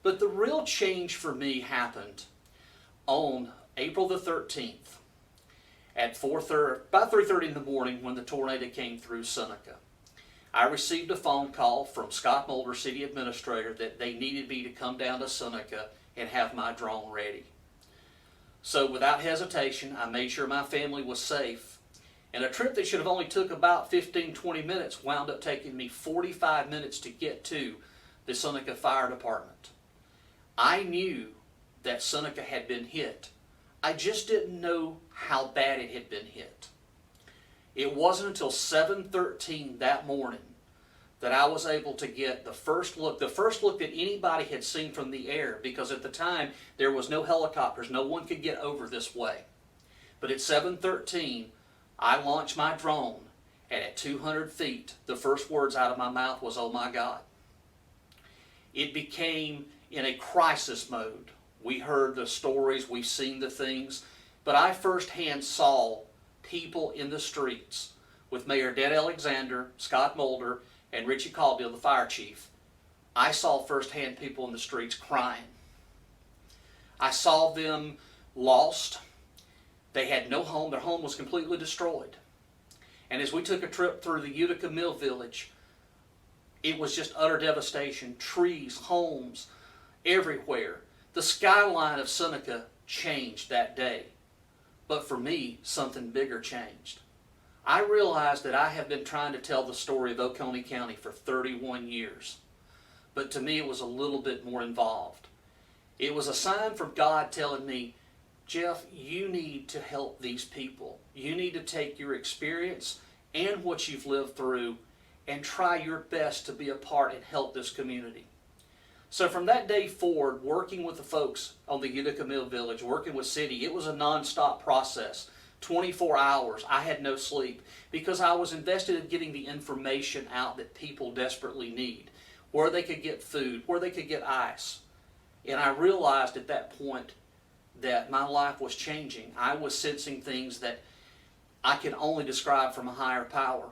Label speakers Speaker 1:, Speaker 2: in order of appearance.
Speaker 1: But the real change for me happened on April the 13th at about 3:30 in the morning when the tornado came through Seneca. I received a phone call from Scott Mulder, city administrator, that they needed me to come down to Seneca and have my drone ready. So without hesitation, I made sure my family was safe. And a trip that should have only took about 15-20 minutes wound up taking me 45 minutes to get to the Seneca Fire Department. I knew that Seneca had been hit. I just didn't know how bad it had been hit. It wasn't until 7:13 that morning that I was able to get the first look that anybody had seen from the air, because at the time there was no helicopters, no one could get over this way. But at 7:13, I launched my drone, and at 200 feet, the first words out of my mouth was, "Oh my God." It became in a crisis mode. We heard the stories, we've seen the things, but I firsthand saw people in the streets with Mayor Ded Alexander, Scott Mulder, and Richie Caldwell, the fire chief. I saw firsthand people in the streets crying. I saw them lost. They had no home. Their home was completely destroyed. And as we took a trip through the Utica Mill Village, it was just utter devastation. Trees, homes, everywhere. The skyline of Seneca changed that day. But for me, something bigger changed. I realized that I have been trying to tell the story of Oconee County for 31 years. But to me, it was a little bit more involved. It was a sign from God telling me, "Jeff, you need to help these people. You need to take your experience and what you've lived through and try your best to be a part and help this community." So from that day forward, working with the folks on the Utica Mill Village, working with City, it was a non-stop process. 24 hours, I had no sleep, because I was invested in getting the information out that people desperately need, where they could get food, where they could get ice. And I realized at that point that my life was changing. I was sensing things that I can only describe from a higher power.